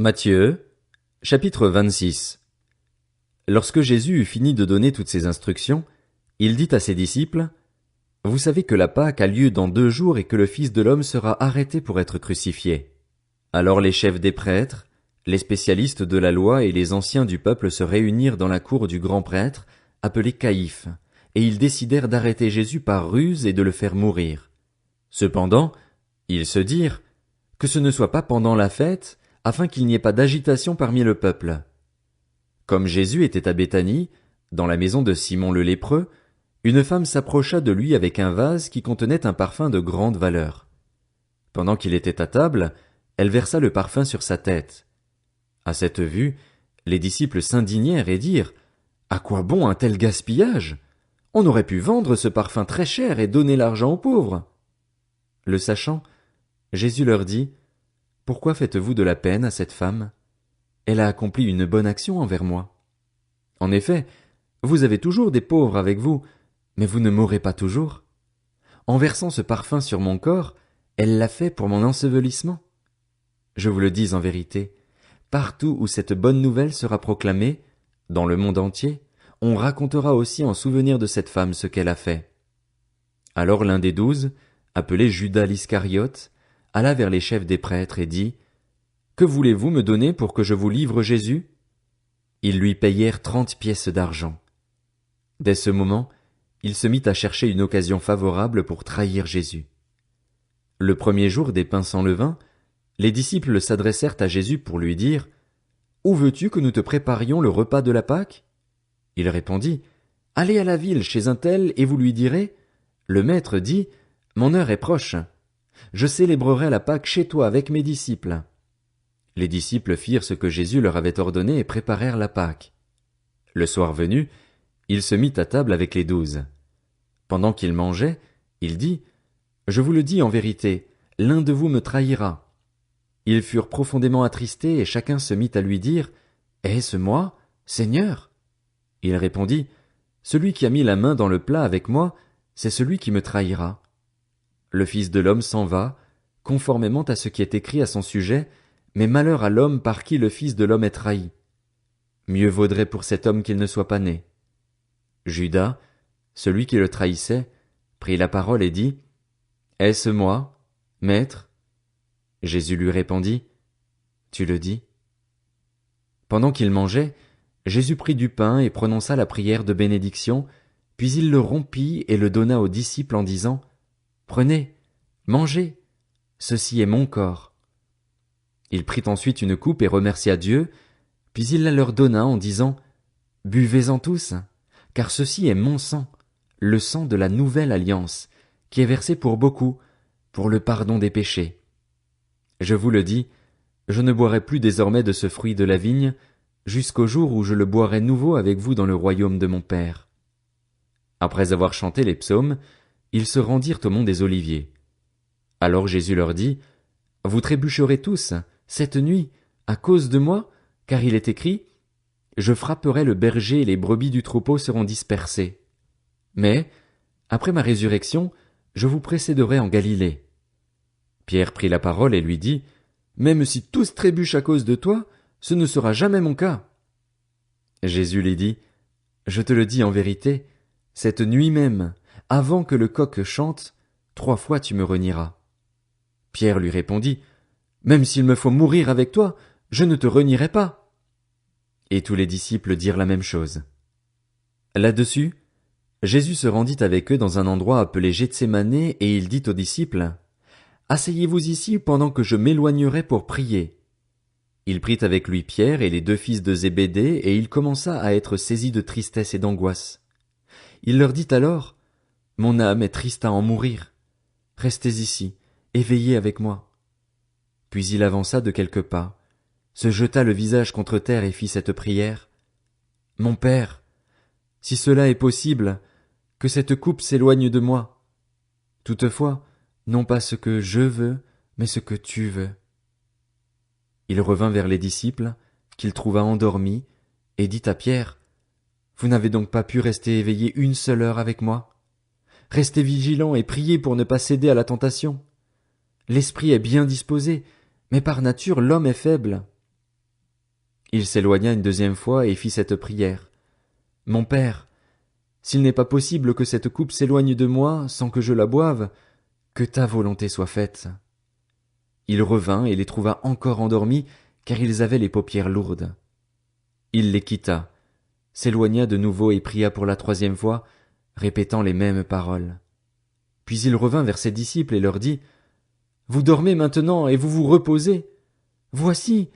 Matthieu, chapitre 26. Lorsque Jésus eut fini de donner toutes ces instructions, il dit à ses disciples, « Vous savez que la Pâque a lieu dans 2 jours et que le Fils de l'homme sera arrêté pour être crucifié. » Alors les chefs des prêtres, les spécialistes de la loi et les anciens du peuple se réunirent dans la cour du grand prêtre, appelé Caïphe, et ils décidèrent d'arrêter Jésus par ruse et de le faire mourir. Cependant, ils se dirent, « Que ce ne soit pas pendant la fête, afin qu'il n'y ait pas d'agitation parmi le peuple. » Comme Jésus était à Béthanie, dans la maison de Simon le lépreux, une femme s'approcha de lui avec un vase qui contenait un parfum de grande valeur. Pendant qu'il était à table, elle versa le parfum sur sa tête. À cette vue, les disciples s'indignèrent et dirent, « À quoi bon un tel gaspillage? On aurait pu vendre ce parfum très cher et donner l'argent aux pauvres. » Le sachant, Jésus leur dit, « Pourquoi faites-vous de la peine à cette femme? Elle a accompli une bonne action envers moi. En effet, vous avez toujours des pauvres avec vous, mais vous ne mourrez pas toujours. En versant ce parfum sur mon corps, elle l'a fait pour mon ensevelissement. Je vous le dis en vérité, partout où cette bonne nouvelle sera proclamée, dans le monde entier, on racontera aussi en souvenir de cette femme ce qu'elle a fait. » Alors l'un des 12, appelé Judas l'Iscariote, alla vers les chefs des prêtres et dit, « Que voulez-vous me donner pour que je vous livre Jésus? » Ils lui payèrent 30 pièces d'argent. Dès ce moment, il se mit à chercher une occasion favorable pour trahir Jésus. Le premier jour des pains sans levain, les disciples s'adressèrent à Jésus pour lui dire, « Où veux-tu que nous te préparions le repas de la Pâque? » Il répondit, « Allez à la ville chez un tel et vous lui direz, « Le maître dit, mon heure est proche. Je célébrerai la Pâque chez toi avec mes disciples. » Les disciples firent ce que Jésus leur avait ordonné et préparèrent la Pâque. Le soir venu, il se mit à table avec les 12. Pendant qu'il mangeait, il dit, « Je vous le dis en vérité, l'un de vous me trahira. » Ils furent profondément attristés et chacun se mit à lui dire, « Est-ce moi, Seigneur? » Il répondit, « Celui qui a mis la main dans le plat avec moi, c'est celui qui me trahira. Le Fils de l'homme s'en va, conformément à ce qui est écrit à son sujet, mais malheur à l'homme par qui le Fils de l'homme est trahi. Mieux vaudrait pour cet homme qu'il ne soit pas né. » Judas, celui qui le trahissait, prit la parole et dit, « Est-ce moi, Maître? » Jésus lui répondit, « Tu le dis. » Pendant qu'il mangeait, Jésus prit du pain et prononça la prière de bénédiction, puis il le rompit et le donna aux disciples en disant, « Prenez, mangez, ceci est mon corps. » Il prit ensuite une coupe et remercia Dieu, puis il la leur donna en disant, « Buvez-en tous, car ceci est mon sang, le sang de la nouvelle alliance, qui est versé pour beaucoup, pour le pardon des péchés. Je vous le dis, je ne boirai plus désormais de ce fruit de la vigne, jusqu'au jour où je le boirai nouveau avec vous dans le royaume de mon Père. » Après avoir chanté les psaumes, ils se rendirent au mont des Oliviers. Alors Jésus leur dit, « Vous trébucherez tous, cette nuit, à cause de moi, car il est écrit, « Je frapperai le berger et les brebis du troupeau seront dispersées. » Mais, après ma résurrection, je vous précéderai en Galilée. Pierre prit la parole et lui dit, « Même si tous trébuchent à cause de toi, ce ne sera jamais mon cas. » Jésus lui dit, « Je te le dis en vérité, cette nuit même, avant que le coq chante, 3 fois tu me renieras. » Pierre lui répondit, « Même s'il me faut mourir avec toi, je ne te renierai pas. » Et tous les disciples dirent la même chose. Là-dessus, Jésus se rendit avec eux dans un endroit appelé Gethsémané et il dit aux disciples, « Asseyez-vous ici pendant que je m'éloignerai pour prier. » Il prit avec lui Pierre et les 2 fils de Zébédée et il commença à être saisi de tristesse et d'angoisse. Il leur dit alors, « Mon âme est triste à en mourir. Restez ici, et veillez avec moi. » Puis il avança de quelques pas, se jeta le visage contre terre et fit cette prière, « Mon Père, si cela est possible, que cette coupe s'éloigne de moi. Toutefois, non pas ce que je veux, mais ce que tu veux. » Il revint vers les disciples, qu'il trouva endormis, et dit à Pierre, « Vous n'avez donc pas pu rester éveillé 1 seule heure avec moi? Restez vigilants et priez pour ne pas céder à la tentation. L'esprit est bien disposé, mais par nature l'homme est faible. » Il s'éloigna une deuxième fois et fit cette prière. Mon Père, s'il n'est pas possible que cette coupe s'éloigne de moi sans que je la boive, que ta volonté soit faite. Il revint et les trouva encore endormis, car ils avaient les paupières lourdes. Il les quitta, s'éloigna de nouveau et pria pour la troisième fois, répétant les mêmes paroles. Puis il revint vers ses disciples et leur dit, « Vous dormez maintenant et vous vous reposez. Voici,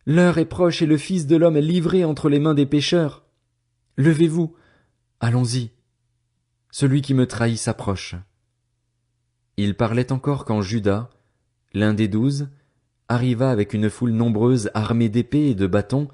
l'heure est proche et le Fils de l'homme est livré entre les mains des pécheurs. Levez-vous, allons-y. Celui qui me trahit s'approche. » Il parlait encore quand Judas, l'un des 12, arriva avec une foule nombreuse armée d'épées et de bâtons,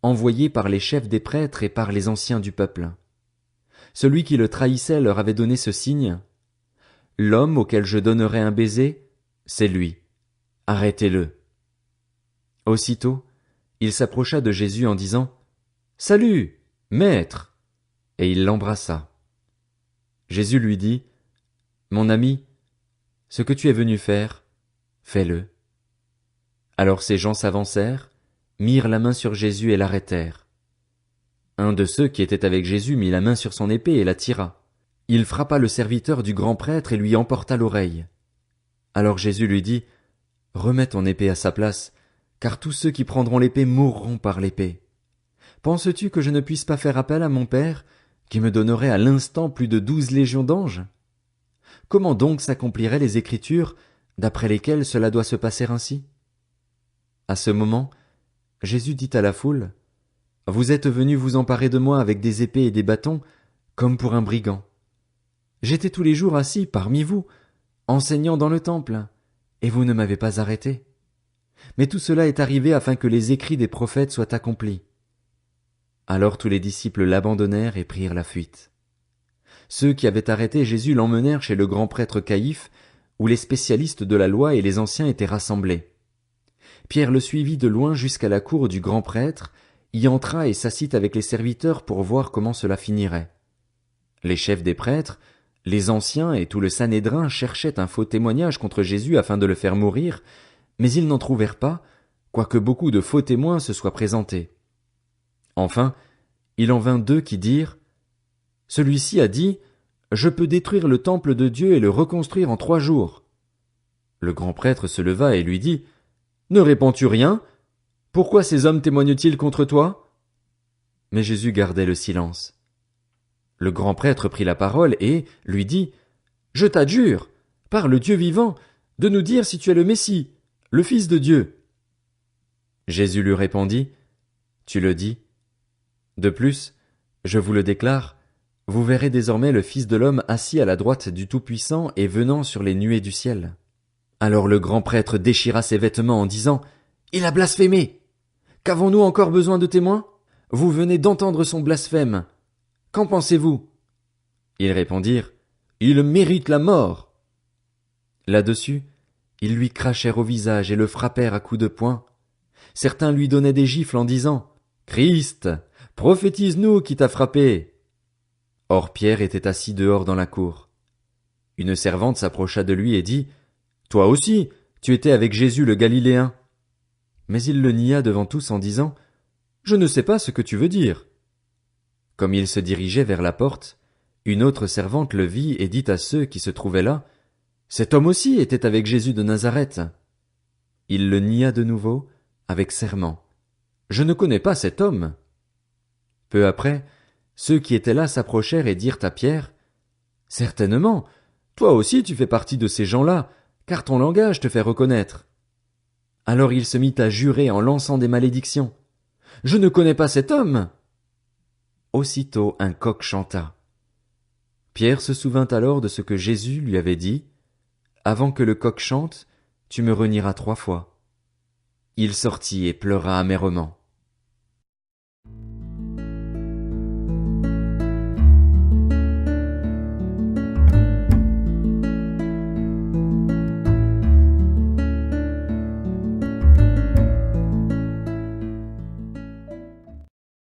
envoyés par les chefs des prêtres et par les anciens du peuple. Celui qui le trahissait leur avait donné ce signe. « L'homme auquel je donnerai un baiser, c'est lui. Arrêtez-le. » Aussitôt, il s'approcha de Jésus en disant « Salut, maître !» et il l'embrassa. Jésus lui dit « Mon ami, ce que tu es venu faire, fais-le. » Alors ces gens s'avancèrent, mirent la main sur Jésus et l'arrêtèrent. Un de ceux qui étaient avec Jésus mit la main sur son épée et la tira. Il frappa le serviteur du grand prêtre et lui emporta l'oreille. Alors Jésus lui dit, « Remets ton épée à sa place, car tous ceux qui prendront l'épée mourront par l'épée. Penses-tu que je ne puisse pas faire appel à mon Père, qui me donnerait à l'instant plus de 12 légions d'anges? Comment donc s'accompliraient les Écritures, d'après lesquelles cela doit se passer ainsi? » À ce moment, Jésus dit à la foule, « Vous êtes venus vous emparer de moi avec des épées et des bâtons, comme pour un brigand. J'étais tous les jours assis parmi vous, enseignant dans le temple, et vous ne m'avez pas arrêté. Mais tout cela est arrivé afin que les écrits des prophètes soient accomplis. » Alors tous les disciples l'abandonnèrent et prirent la fuite. Ceux qui avaient arrêté Jésus l'emmenèrent chez le grand prêtre Caïphe, où les spécialistes de la loi et les anciens étaient rassemblés. Pierre le suivit de loin jusqu'à la cour du grand prêtre, y entra et s'assit avec les serviteurs pour voir comment cela finirait. Les chefs des prêtres, les anciens et tout le Sanhédrin cherchaient un faux témoignage contre Jésus afin de le faire mourir, mais ils n'en trouvèrent pas, quoique beaucoup de faux témoins se soient présentés. Enfin, il en vint 2 qui dirent « Celui-ci a dit, je peux détruire le temple de Dieu et le reconstruire en 3 jours. » Le grand prêtre se leva et lui dit « Ne réponds-tu rien? Pourquoi ces hommes témoignent-ils contre toi? » Mais Jésus gardait le silence. Le grand prêtre prit la parole et lui dit « Je t'adjure, par le Dieu vivant, de nous dire si tu es le Messie, le Fils de Dieu. » Jésus lui répondit « Tu le dis. De plus, je vous le déclare, vous verrez désormais le Fils de l'homme assis à la droite du Tout-Puissant et venant sur les nuées du ciel. » Alors le grand prêtre déchira ses vêtements en disant « Il a blasphémé! Qu'avons-nous encore besoin de témoins? Vous venez d'entendre son blasphème. Qu'en pensez-vous? » Ils répondirent « Il mérite la mort. » Là-dessus, ils lui crachèrent au visage et le frappèrent à coups de poing. Certains lui donnaient des gifles en disant « Christ, prophétise-nous qui t'a frappé. » Or Pierre était assis dehors dans la cour. Une servante s'approcha de lui et dit « Toi aussi, tu étais avec Jésus le Galiléen. » Mais il le nia devant tous en disant « Je ne sais pas ce que tu veux dire. » Comme il se dirigeait vers la porte, une autre servante le vit et dit à ceux qui se trouvaient là « Cet homme aussi était avec Jésus de Nazareth. » Il le nia de nouveau, avec serment. « Je ne connais pas cet homme. » Peu après, ceux qui étaient là s'approchèrent et dirent à Pierre « Certainement, toi aussi tu fais partie de ces gens-là, car ton langage te fait reconnaître. » Alors il se mit à jurer en lançant des malédictions. « Je ne connais pas cet homme. » Aussitôt un coq chanta. Pierre se souvint alors de ce que Jésus lui avait dit « Avant que le coq chante, tu me renieras 3 fois. » Il sortit et pleura amèrement.